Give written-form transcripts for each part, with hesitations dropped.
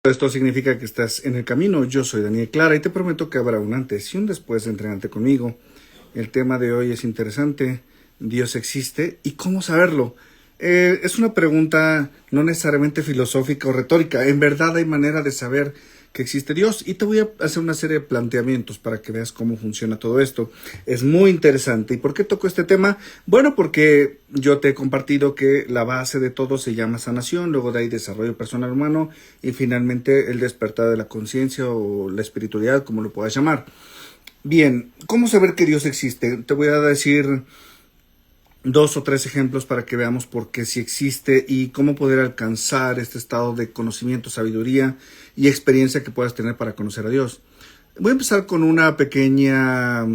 Esto significa que estás en el camino. Yo soy Daniel Clara y te prometo que habrá un antes y un después de entrenarte conmigo. El tema de hoy es interesante. ¿Dios existe? ¿Y cómo saberlo? Es una pregunta no necesariamente filosófica o retórica. En verdad hay manera de saber que existe Dios y te voy a hacer una serie de planteamientos para que veas cómo funciona todo esto. Es muy interesante. ¿Y por qué toco este tema? Bueno, porque yo te he compartido que la base de todo se llama sanación, luego de ahí desarrollo personal humano y finalmente el despertar de la conciencia o la espiritualidad, como lo puedas llamar. Bien, ¿cómo saber que Dios existe? Te voy a decir 2 o 3 ejemplos para que veamos por qué sí existe y cómo poder alcanzar este estado de conocimiento, sabiduría y experiencia que puedas tener para conocer a Dios. Voy a empezar con una pequeña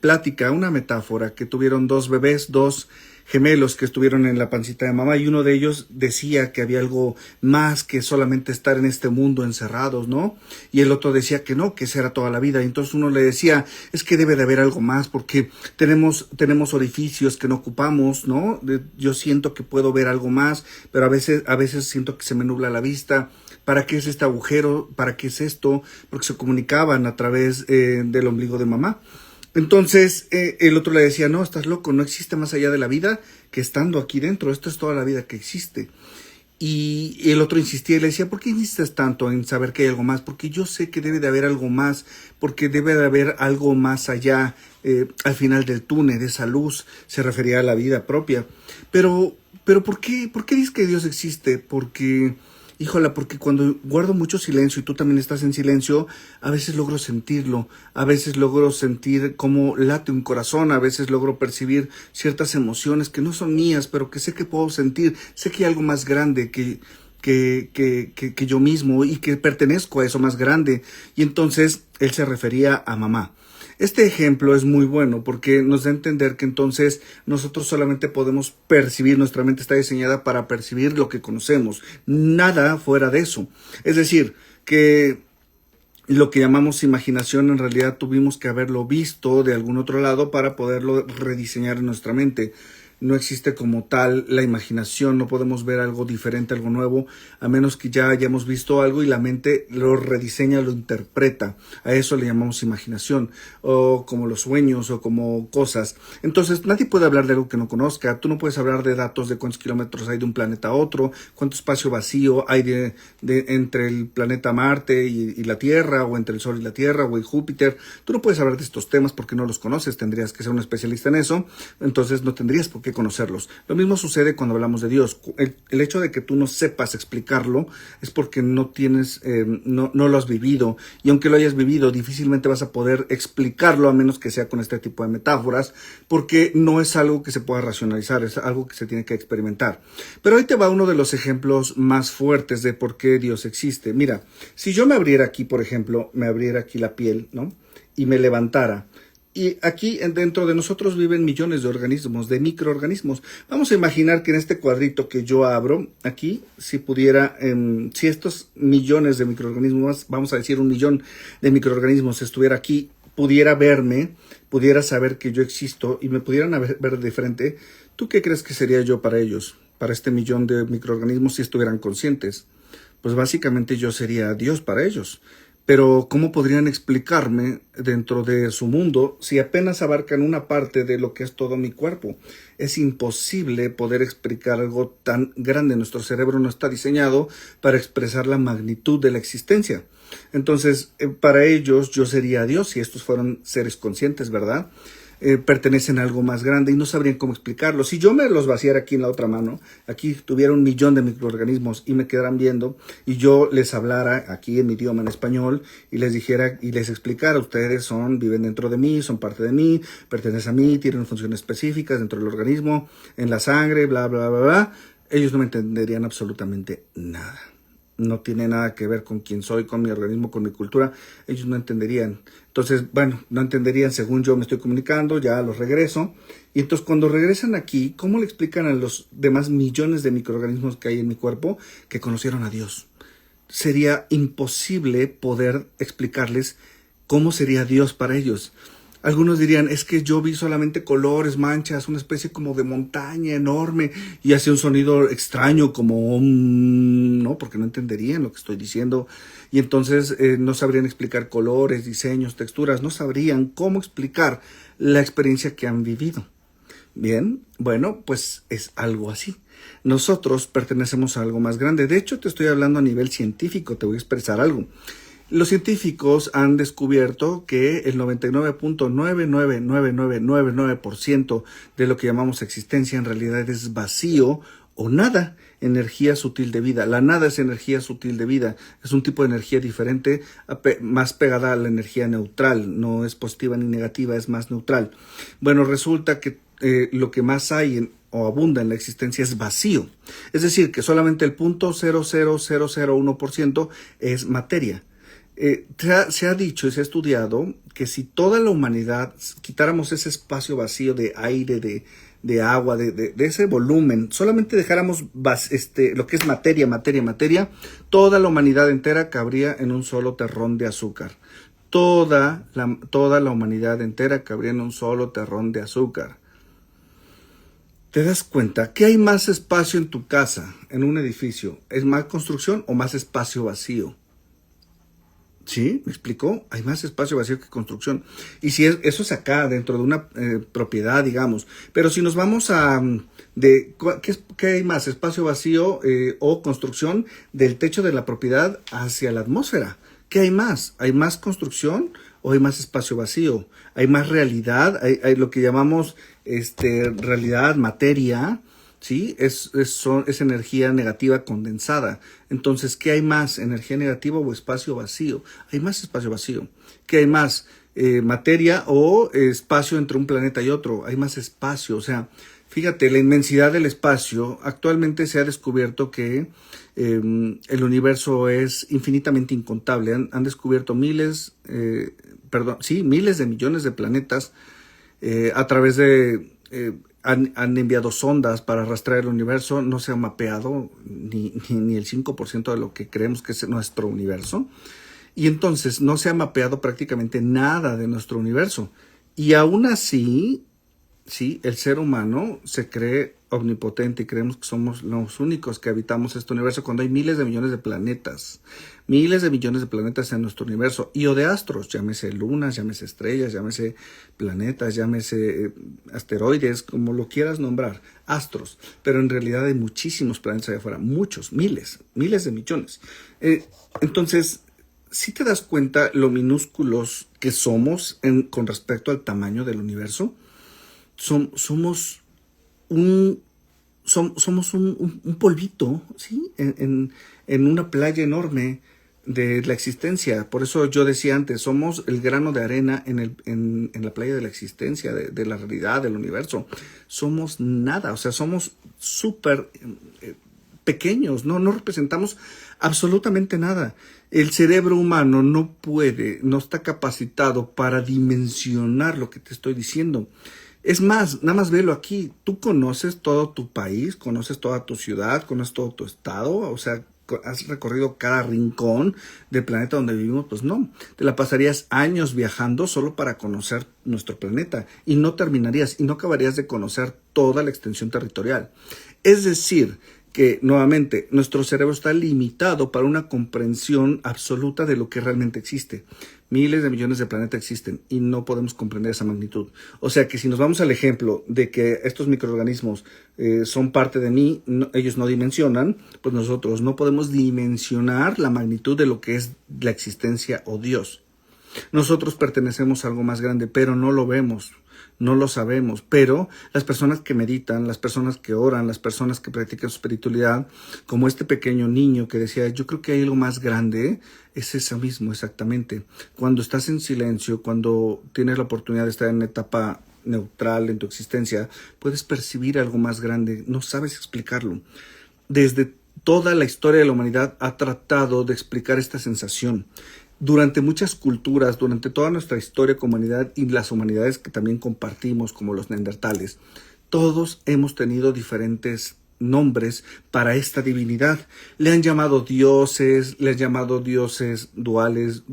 plática, una metáfora que tuvieron 2 bebés, 2 gemelos que estuvieron en la pancita de mamá y uno de ellos decía que había algo más que solamente estar en este mundo encerrados, ¿no? Y el otro decía que no, que esa era toda la vida. Y entonces uno le decía, es que debe de haber algo más porque tenemos orificios que no ocupamos, ¿no? Yo siento que puedo ver algo más, pero a veces siento que se me nubla la vista. ¿Para qué es este agujero? ¿Para qué es esto? Porque se comunicaban a través del ombligo de mamá. Entonces el otro le decía, no, estás loco, no existe más allá de la vida que estando aquí dentro, esto es toda la vida que existe. Y el otro insistía y le decía, ¿por qué insistes tanto en saber que hay algo más? Porque yo sé que debe de haber algo más, porque debe de haber algo más allá, al final del túnel, de esa luz, se refería a la vida propia. Pero ¿por qué dices que Dios existe? Porque cuando guardo mucho silencio y tú también estás en silencio, a veces logro sentirlo, a veces logro sentir cómo late un corazón, a veces logro percibir ciertas emociones que no son mías, pero que sé que puedo sentir, sé que hay algo más grande que yo mismo y que pertenezco a eso más grande. Y entonces él se refería a mamá. Este ejemplo es muy bueno porque nos da a entender que entonces nosotros solamente podemos percibir, nuestra mente está diseñada para percibir lo que conocemos, nada fuera de eso. Es decir, que lo que llamamos imaginación en realidad tuvimos que haberlo visto de algún otro lado para poderlo rediseñar en nuestra mente. No existe como tal la imaginación, no podemos ver algo diferente, algo nuevo, a menos que ya hayamos visto algo y la mente lo rediseña, lo interpreta. A eso le llamamos imaginación, o como los sueños, o como cosas. Entonces, nadie puede hablar de algo que no conozca. Tú no puedes hablar de datos de cuántos kilómetros hay de un planeta a otro, cuánto espacio vacío hay entre el planeta Marte y la Tierra, o entre el Sol y la Tierra, o en Júpiter. Tú no puedes hablar de estos temas porque no los conoces, tendrías que ser un especialista en eso, entonces no tendrías por qué conocerlos. Lo mismo sucede cuando hablamos de Dios. El hecho de que tú no sepas explicarlo es porque no lo has vivido, y aunque lo hayas vivido, difícilmente vas a poder explicarlo a menos que sea con este tipo de metáforas, porque no es algo que se pueda racionalizar, es algo que se tiene que experimentar. Pero hoy te va uno de los ejemplos más fuertes de por qué Dios existe. Mira, si yo me abriera aquí, por ejemplo, me abriera aquí la piel, ¿no? Y me levantara. Y aquí dentro de nosotros viven millones de organismos, de microorganismos. Vamos a imaginar que en este cuadrito que yo abro aquí, si estos millones de microorganismos, vamos a decir 1 millón de microorganismos estuviera aquí, pudiera verme, pudiera saber que yo existo y me pudieran ver de frente, ¿tú qué crees que sería yo para ellos? Para este 1 millón de microorganismos si estuvieran conscientes. Pues básicamente yo sería Dios para ellos. Pero ¿cómo podrían explicarme dentro de su mundo si apenas abarcan una parte de lo que es todo mi cuerpo? Es imposible poder explicar algo tan grande. Nuestro cerebro no está diseñado para expresar la magnitud de la existencia. Entonces, para ellos yo sería Dios si estos fueran seres conscientes, ¿verdad? Pertenecen a algo más grande y no sabrían cómo explicarlo. Si yo me los vaciara aquí en la otra mano, aquí tuviera 1 millón de microorganismos y me quedaran viendo y yo les hablara aquí en mi idioma, en español, y les dijera y les explicara, ustedes viven dentro de mí, son parte de mí, pertenecen a mí, tienen funciones específicas dentro del organismo, en la sangre, bla, bla, bla, bla, ellos no me entenderían absolutamente nada. No tiene nada que ver con quién soy, con mi organismo, con mi cultura. Ellos no entenderían. Entonces, bueno, no entenderían según yo me estoy comunicando, ya los regreso. Y entonces cuando regresan aquí, ¿cómo le explican a los demás millones de microorganismos que hay en mi cuerpo que conocieron a Dios? Sería imposible poder explicarles cómo sería Dios para ellos. Algunos dirían, es que yo vi solamente colores, manchas, una especie como de montaña enorme y hacía un sonido extraño como no, porque no entenderían lo que estoy diciendo y entonces no sabrían explicar colores, diseños, texturas, no sabrían cómo explicar la experiencia que han vivido. Bien, bueno, pues es algo así. Nosotros pertenecemos a algo más grande. De hecho, te estoy hablando a nivel científico, te voy a expresar algo. Los científicos han descubierto que el 99.99999% de lo que llamamos existencia en realidad es vacío o nada, energía sutil de vida. La nada es energía sutil de vida, es un tipo de energía diferente, más pegada a la energía neutral, no es positiva ni negativa, es más neutral. Bueno, resulta que lo que más hay o abunda en la existencia es vacío, es decir, que solamente el 0.00001% es materia. Se ha dicho y se ha estudiado que si toda la humanidad quitáramos ese espacio vacío de aire, de agua, de ese volumen, solamente dejáramos lo que es materia, toda la humanidad entera cabría en un solo terrón de azúcar. Toda la humanidad entera cabría en un solo terrón de azúcar. ¿Te das cuenta que hay más espacio en tu casa, en un edificio? ¿Es más construcción o más espacio vacío? ¿Sí? ¿Me explicó? Hay más espacio vacío que construcción. Y si eso es acá, dentro de una propiedad, digamos. Pero si nos vamos a... ¿qué hay más? ¿Espacio vacío o construcción del techo de la propiedad hacia la atmósfera? ¿Qué hay más? ¿Hay más construcción o hay más espacio vacío? ¿Hay más realidad? ¿Hay lo que llamamos realidad, materia? ¿Sí? Es energía negativa condensada. Entonces, ¿qué hay más? ¿Energía negativa o espacio vacío? Hay más espacio vacío. ¿Qué hay más? ¿Materia o espacio entre un planeta y otro? Hay más espacio. O sea, fíjate, la inmensidad del espacio. Actualmente se ha descubierto que el universo es infinitamente incontable. Han descubierto miles de millones de planetas a través de... Han enviado sondas para rastrear el universo, no se ha mapeado ni el 5% de lo que creemos que es nuestro universo. Y entonces no se ha mapeado prácticamente nada de nuestro universo. Y aún así, sí, el ser humano se cree omnipotente y creemos que somos los únicos que habitamos este universo cuando hay miles de millones de planetas en nuestro universo y o de astros, llámese lunas, llámese estrellas, llámese planetas, llámese asteroides, como lo quieras nombrar, astros, pero en realidad hay muchísimos planetas allá afuera, muchos, miles de millones. Entonces, si te das cuenta lo minúsculos que somos con respecto al tamaño del universo, somos un polvito, ¿sí? En una playa enorme de la existencia. Por eso yo decía antes, somos el grano de arena en la playa de la existencia, de la realidad, del universo. Somos nada, o sea, somos súper pequeños, no representamos absolutamente nada. El cerebro humano no está capacitado para dimensionar lo que te estoy diciendo. Es más, nada más velo aquí, tú conoces todo tu país, conoces toda tu ciudad, conoces todo tu estado, o sea, has recorrido cada rincón del planeta donde vivimos, pues no, te la pasarías años viajando solo para conocer nuestro planeta y no terminarías y no acabarías de conocer toda la extensión territorial. Es decir, que nuevamente nuestro cerebro está limitado para una comprensión absoluta de lo que realmente existe. Miles de millones de planetas existen y no podemos comprender esa magnitud. O sea que si nos vamos al ejemplo de que estos microorganismos son parte de mí, ellos no dimensionan, pues nosotros no podemos dimensionar la magnitud de lo que es la existencia o Dios. Nosotros pertenecemos a algo más grande, pero no lo vemos. No lo sabemos, pero las personas que meditan, las personas que oran, las personas que practican su espiritualidad, como este pequeño niño que decía, yo creo que hay algo más grande, es eso mismo exactamente. Cuando estás en silencio, cuando tienes la oportunidad de estar en una etapa neutral en tu existencia, puedes percibir algo más grande, no sabes explicarlo. Desde toda la historia de la humanidad ha tratado de explicar esta sensación. Durante muchas culturas, durante toda nuestra historia como humanidad y las humanidades que también compartimos, como los neandertales, todos hemos tenido diferentes nombres para esta divinidad. Le han llamado dioses, le han llamado dioses duales,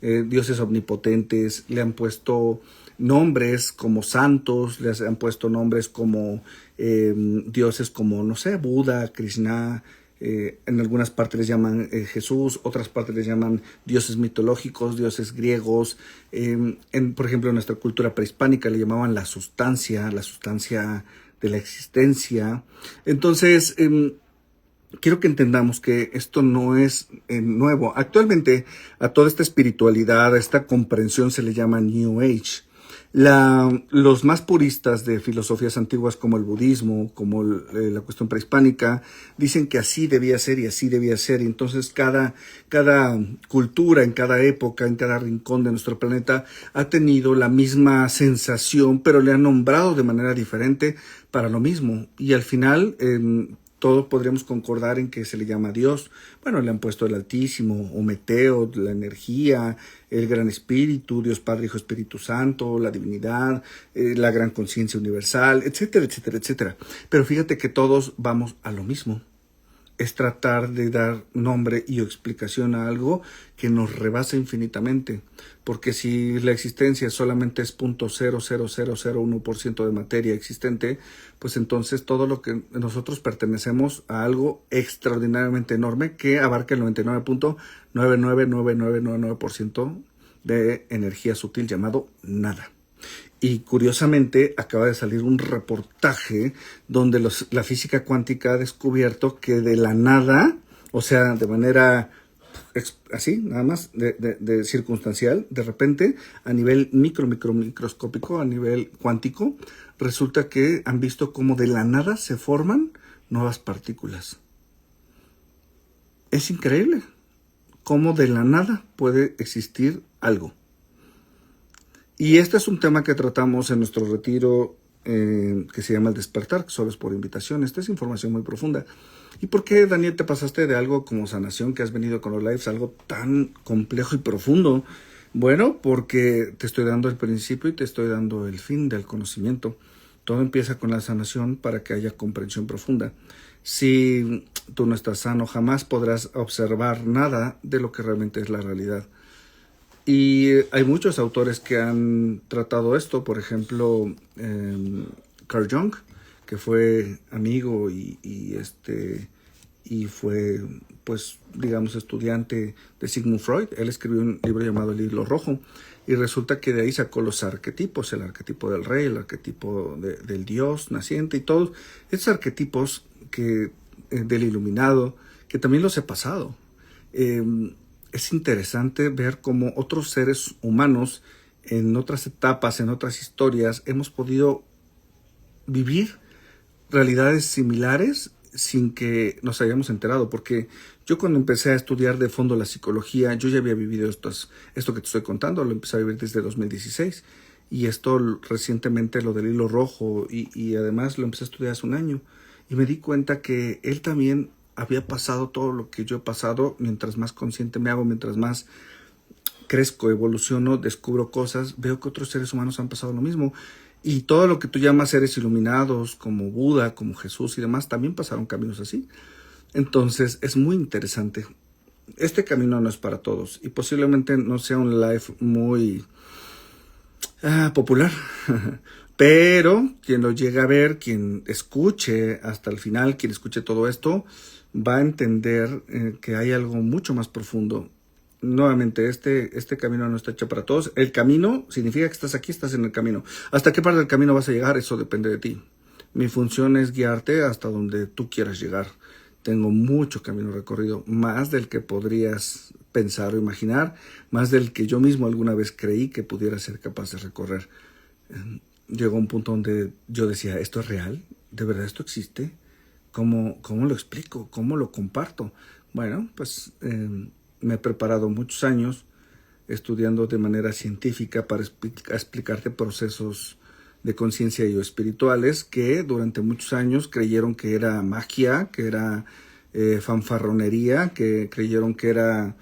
dioses omnipotentes, le han puesto nombres como santos, les han puesto nombres como dioses como, no sé, Buda, Krishna. En algunas partes les llaman Jesús, otras partes les llaman dioses mitológicos, dioses griegos. Por ejemplo, en nuestra cultura prehispánica le llamaban la sustancia de la existencia. Entonces, quiero que entendamos que esto no es nuevo. Actualmente a toda esta espiritualidad, a esta comprensión se le llama New Age. Los más puristas de filosofías antiguas como el budismo, como la cuestión prehispánica, dicen que así debía ser y así debía ser. Y entonces cada cultura, en cada época, en cada rincón de nuestro planeta ha tenido la misma sensación, pero le han nombrado de manera diferente para lo mismo. Y al final todos podríamos concordar en que se le llama Dios. Bueno, le han puesto el Altísimo, Ometeo, la energía, el Gran Espíritu, Dios Padre, Hijo, Espíritu Santo, la divinidad, la gran conciencia universal, etcétera, etcétera, etcétera. Pero fíjate que todos vamos a lo mismo. Es tratar de dar nombre y explicación a algo que nos rebasa infinitamente. Porque si la existencia solamente es 0.00001% de materia existente, pues entonces todo lo que nosotros pertenecemos a algo extraordinariamente enorme que abarca el 99.999999% de energía sutil llamado nada. Y curiosamente acaba de salir un reportaje donde la física cuántica ha descubierto que de la nada, o sea, de manera así, nada más, de circunstancial, de repente, a nivel microscópico, a nivel cuántico, resulta que han visto cómo de la nada se forman nuevas partículas. Es increíble cómo de la nada puede existir algo. Y este es un tema que tratamos en nuestro retiro que se llama El Despertar, que solo es por invitación. Esta es información muy profunda. ¿Y por qué, Daniel, te pasaste de algo como sanación, que has venido con los lives, algo tan complejo y profundo? Bueno, porque te estoy dando el principio y te estoy dando el fin del conocimiento. Todo empieza con la sanación para que haya comprensión profunda. Si tú no estás sano, jamás podrás observar nada de lo que realmente es la realidad. Y hay muchos autores que han tratado esto, por ejemplo, Carl Jung, que fue amigo y fue, pues, digamos, estudiante de Sigmund Freud. Él escribió un libro llamado El Hilo Rojo, y resulta que de ahí sacó los arquetipos, el arquetipo del rey, el arquetipo del dios naciente y todos esos arquetipos del iluminado, que también los he pasado. Es interesante ver cómo otros seres humanos en otras etapas, en otras historias, hemos podido vivir realidades similares sin que nos hayamos enterado. Porque yo cuando empecé a estudiar de fondo la psicología, yo ya había vivido esto que te estoy contando, lo empecé a vivir desde 2016. Y esto recientemente, lo del hilo rojo, y además lo empecé a estudiar hace un año. Y me di cuenta que él también había pasado todo lo que yo he pasado. Mientras más consciente me hago, mientras más crezco, evoluciono, descubro cosas, veo que otros seres humanos han pasado lo mismo. Y todo lo que tú llamas seres iluminados, como Buda, como Jesús y demás, también pasaron caminos así. Entonces es muy interesante. Este camino no es para todos y posiblemente no sea un live muy popular. Pero quien lo llegue a ver, quien escuche hasta el final, quien escuche todo esto, va a entender que hay algo mucho más profundo. Nuevamente, este camino no está hecho para todos. El camino significa que estás aquí, estás en el camino. ¿Hasta qué parte del camino vas a llegar? Eso depende de ti. Mi función es guiarte hasta donde tú quieras llegar. Tengo mucho camino recorrido, más del que podrías pensar o imaginar, más del que yo mismo alguna vez creí que pudiera ser capaz de recorrer. Llegó un punto donde yo decía, ¿esto es real? ¿De verdad esto existe? ¿Cómo lo explico? ¿Cómo lo comparto? Bueno, pues me he preparado muchos años estudiando de manera científica para explicarte procesos de conciencia y espirituales que durante muchos años creyeron que era magia, que era fanfarronería, que creyeron que era,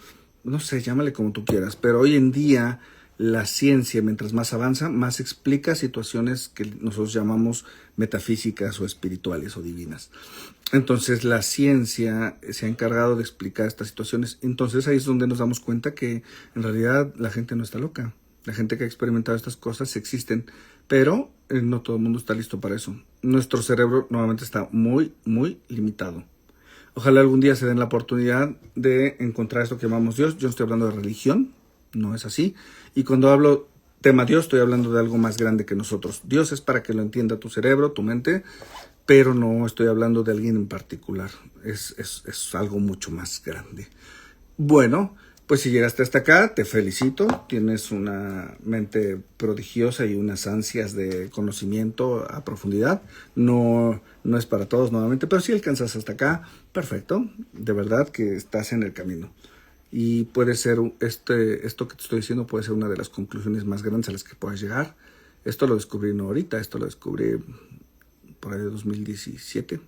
no sé, llámale como tú quieras, pero hoy en día la ciencia, mientras más avanza, más explica situaciones que nosotros llamamos metafísicas o espirituales o divinas. Entonces la ciencia se ha encargado de explicar estas situaciones. Entonces ahí es donde nos damos cuenta que en realidad la gente no está loca. La gente que ha experimentado estas cosas existen, pero no todo el mundo está listo para eso. Nuestro cerebro nuevamente está muy, muy limitado. Ojalá algún día se den la oportunidad de encontrar esto que llamamos Dios. Yo no estoy hablando de religión, no es así. Y cuando hablo tema Dios, estoy hablando de algo más grande que nosotros. Dios es para que lo entienda tu cerebro, tu mente, pero no estoy hablando de alguien en particular. Es algo mucho más grande. Bueno, pues si llegaste hasta acá, te felicito. Tienes una mente prodigiosa y unas ansias de conocimiento a profundidad. No es para todos nuevamente, pero si alcanzas hasta acá, perfecto. De verdad que estás en el camino. Y puede ser, esto que te estoy diciendo puede ser una de las conclusiones más grandes a las que puedas llegar. Esto lo descubrí no ahorita, esto lo descubrí por ahí de 2017.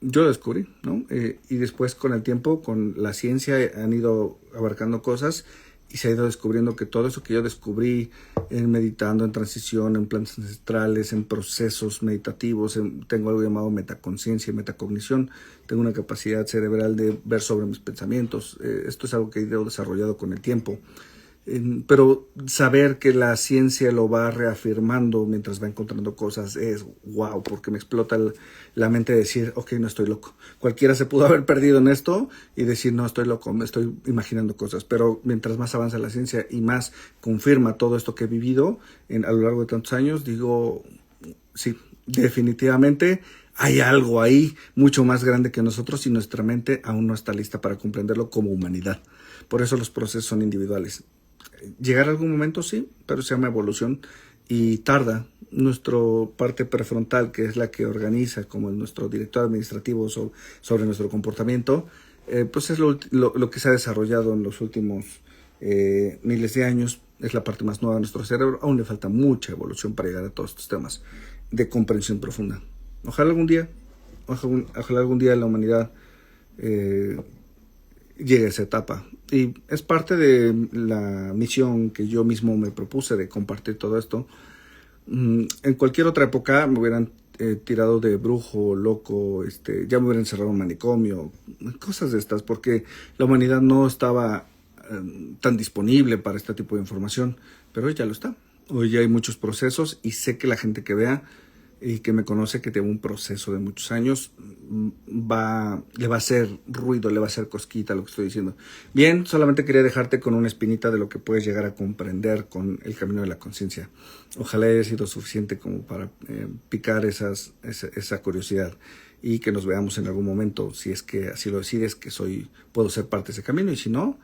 Yo lo descubrí, ¿no? Y después con el tiempo, con la ciencia, han ido abarcando cosas y se ha ido descubriendo que todo eso que yo descubrí en meditando, en transición, en plantas ancestrales, en procesos meditativos, tengo algo llamado metaconciencia y metacognición, tengo una capacidad cerebral de ver sobre mis pensamientos. Esto es algo que he ido desarrollado con el tiempo. Pero saber que la ciencia lo va reafirmando mientras va encontrando cosas es wow, porque me explota la mente de decir, ok, no estoy loco. Cualquiera se pudo haber perdido en esto y decir, no, estoy loco, me estoy imaginando cosas. Pero mientras más avanza la ciencia y más confirma todo esto que he vivido a lo largo de tantos años, digo, sí, definitivamente hay algo ahí mucho más grande que nosotros y nuestra mente aún no está lista para comprenderlo como humanidad. Por eso los procesos son individuales. Llegar a algún momento sí, pero se llama evolución y tarda. Nuestra parte prefrontal, que es la que organiza como nuestro director administrativo sobre nuestro comportamiento, pues es lo que se ha desarrollado en los últimos miles de años. Es la parte más nueva de nuestro cerebro. Aún le falta mucha evolución para llegar a todos estos temas de comprensión profunda. Ojalá algún día la humanidad llegue a esa etapa. Y es parte de la misión que yo mismo me propuse de compartir todo esto. En cualquier otra época me hubieran tirado de brujo, loco, ya me hubieran encerrado en un manicomio, cosas de estas, porque la humanidad no estaba tan disponible para este tipo de información, pero hoy ya lo está. Hoy ya hay muchos procesos y sé que la gente que vea y que me conoce, que tengo un proceso de muchos años, le va a hacer ruido, le va a hacer cosquita lo que estoy diciendo. Bien, solamente quería dejarte con una espinita de lo que puedes llegar a comprender con el camino de la conciencia. Ojalá haya sido suficiente como para picar esa curiosidad y que nos veamos en algún momento, si es que así lo decides, que puedo ser parte de ese camino, y si no,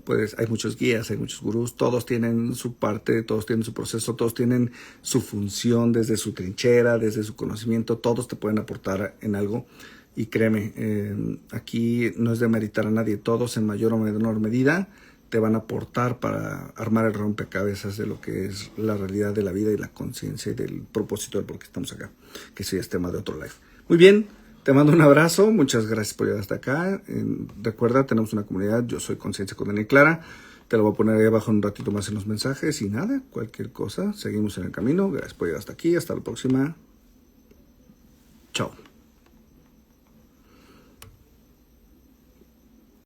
pues hay muchos guías, hay muchos gurús, todos tienen su parte, todos tienen su proceso, todos tienen su función desde su trinchera, desde su conocimiento, todos te pueden aportar en algo. Y créeme, aquí no es de demeritar a nadie, todos en mayor o menor medida te van a aportar para armar el rompecabezas de lo que es la realidad de la vida y la conciencia y del propósito de por qué estamos acá, que sí es tema de otro live. Muy bien. Te mando un abrazo, muchas gracias por llegar hasta acá. Recuerda, tenemos una comunidad, yo soy Conciencia con Daniel Clara. Te lo voy a poner ahí abajo un ratito más en los mensajes y nada, cualquier cosa, seguimos en el camino. Gracias por llegar hasta aquí, hasta la próxima. Chao.